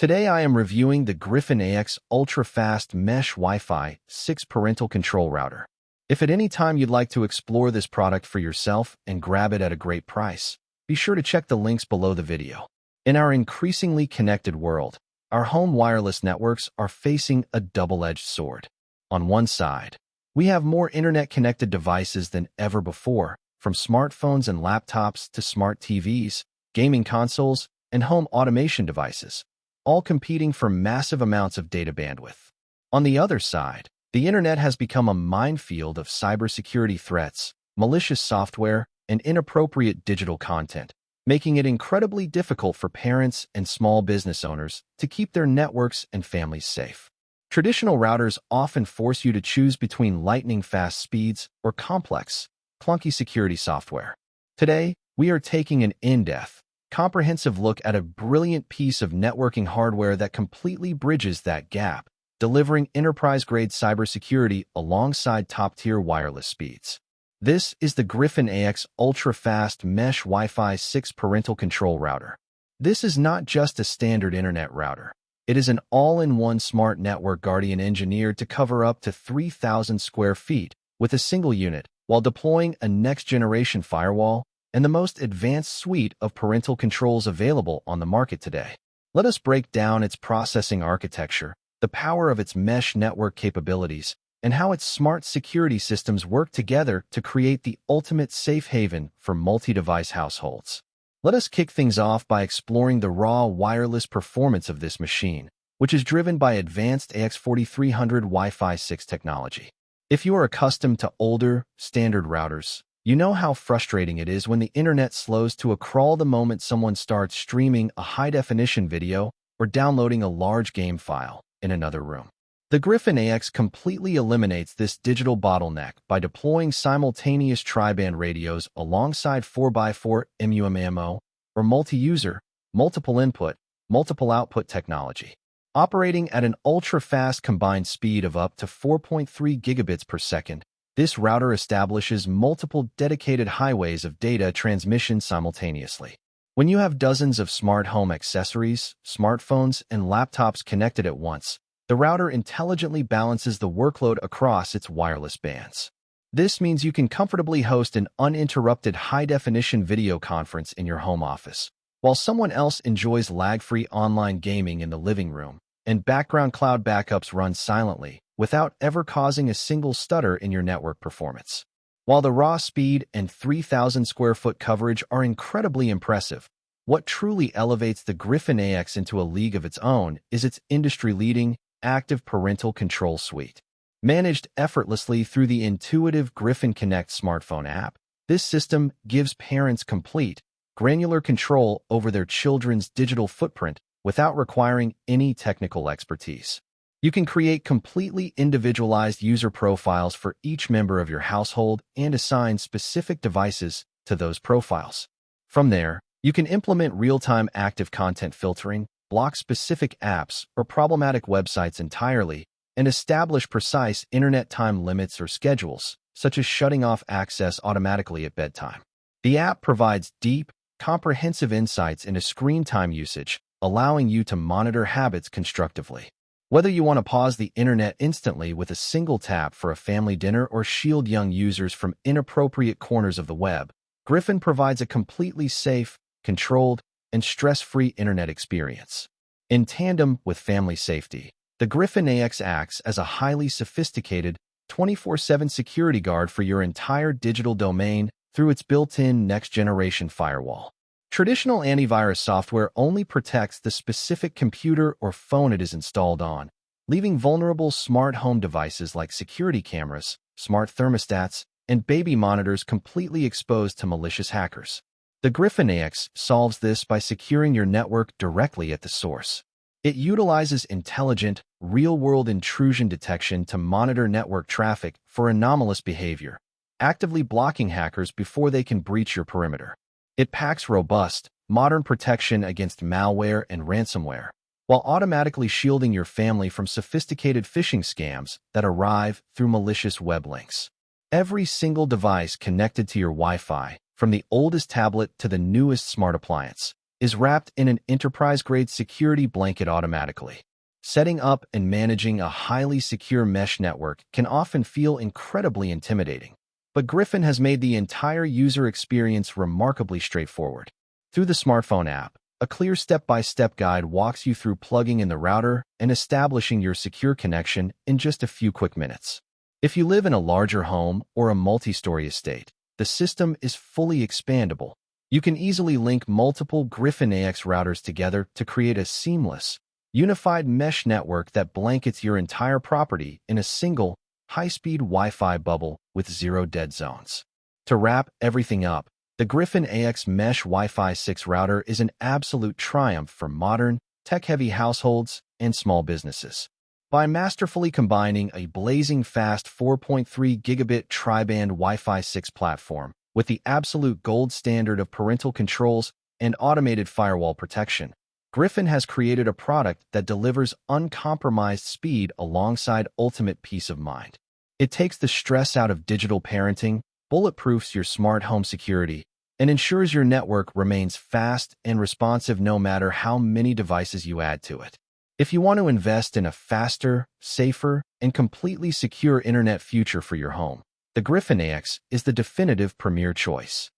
Today I am reviewing the Gryphon AX ultra-fast Mesh Wi-Fi 6 Parental Control Router. If at any time you'd like to explore this product for yourself and grab it at a great price, be sure to check the links below the video. In our increasingly connected world, our home wireless networks are facing a double-edged sword. On one side, we have more internet-connected devices than ever before, from smartphones and laptops to smart TVs, gaming consoles, and home automation devices, all competing for massive amounts of data bandwidth. On the other side, the internet has become a minefield of cybersecurity threats, malicious software, and inappropriate digital content, making it incredibly difficult for parents and small business owners to keep their networks and families safe. Traditional routers often force you to choose between lightning-fast speeds or complex, clunky security software. Today, we are taking an in-depth, comprehensive look at a brilliant piece of networking hardware that completely bridges that gap, delivering enterprise-grade cybersecurity alongside top-tier wireless speeds. This is the Gryphon AX ultra-fast Mesh Wi-Fi 6 Parental Control Router. This is not just a standard internet router. It is an all-in-one smart network guardian engineered to cover up to 3,000 square feet with a single unit, while deploying a next-generation firewall and the most advanced suite of parental controls available on the market today. Let us break down its processing architecture, the power of its mesh network capabilities, and how its smart security systems work together to create the ultimate safe haven for multi-device households. Let us kick things off by exploring the raw wireless performance of this machine, which is driven by advanced AX4300 Wi-Fi 6 technology. If you are accustomed to older, standard routers, you know how frustrating it is when the internet slows to a crawl the moment someone starts streaming a high-definition video or downloading a large game file in another room. The Gryphon AX completely eliminates this digital bottleneck by deploying simultaneous tri-band radios alongside 4x4 MU-MIMO or multi-user, multiple input, multiple output technology. Operating at an ultra-fast combined speed of up to 4.3 gigabits per second, this router establishes multiple dedicated highways of data transmission simultaneously. When you have dozens of smart home accessories, smartphones, and laptops connected at once, the router intelligently balances the workload across its wireless bands. This means you can comfortably host an uninterrupted high-definition video conference in your home office, while someone else enjoys lag-free online gaming in the living room, and background cloud backups run silently without ever causing a single stutter in your network performance. While the raw speed and 3,000 square foot coverage are incredibly impressive, what truly elevates the Gryphon AX into a league of its own is its industry-leading active parental control suite. Managed effortlessly through the intuitive Gryphon Connect smartphone app, this system gives parents complete, granular control over their children's digital footprint without requiring any technical expertise. You can create completely individualized user profiles for each member of your household and assign specific devices to those profiles. From there, you can implement real-time active content filtering, block specific apps or problematic websites entirely, and establish precise internet time limits or schedules, such as shutting off access automatically at bedtime. The app provides deep, comprehensive insights into screen time usage, allowing you to monitor habits constructively. Whether you want to pause the internet instantly with a single tap for a family dinner or shield young users from inappropriate corners of the web, Gryphon provides a completely safe, controlled, and stress-free internet experience. In tandem with family safety, the Gryphon AX acts as a highly sophisticated 24/7 security guard for your entire digital domain through its built-in next-generation firewall. Traditional antivirus software only protects the specific computer or phone it is installed on, leaving vulnerable smart home devices like security cameras, smart thermostats, and baby monitors completely exposed to malicious hackers. The Gryphon AX solves this by securing your network directly at the source. It utilizes intelligent, real-world intrusion detection to monitor network traffic for anomalous behavior, actively blocking hackers before they can breach your perimeter. It packs robust, modern protection against malware and ransomware, while automatically shielding your family from sophisticated phishing scams that arrive through malicious web links. Every single device connected to your Wi-Fi, from the oldest tablet to the newest smart appliance, is wrapped in an enterprise-grade security blanket automatically. Setting up and managing a highly secure mesh network can often feel incredibly intimidating, but Gryphon has made the entire user experience remarkably straightforward. Through the smartphone app, a clear step-by-step guide walks you through plugging in the router and establishing your secure connection in just a few quick minutes. If you live in a larger home or a multi-story estate, the system is fully expandable. You can easily link multiple Gryphon AX routers together to create a seamless, unified mesh network that blankets your entire property in a single, high-speed Wi-Fi bubble with zero dead zones. To wrap everything up, the Gryphon AX Mesh Wi-Fi 6 router is an absolute triumph for modern, tech-heavy households and small businesses. By masterfully combining a blazing fast 4.3 gigabit tri-band Wi-Fi 6 platform with the absolute gold standard of parental controls and automated firewall protection, Gryphon has created a product that delivers uncompromised speed alongside ultimate peace of mind. It takes the stress out of digital parenting, bulletproofs your smart home security, and ensures your network remains fast and responsive no matter how many devices you add to it. If you want to invest in a faster, safer, and completely secure internet future for your home, the Gryphon AX is the definitive premier choice.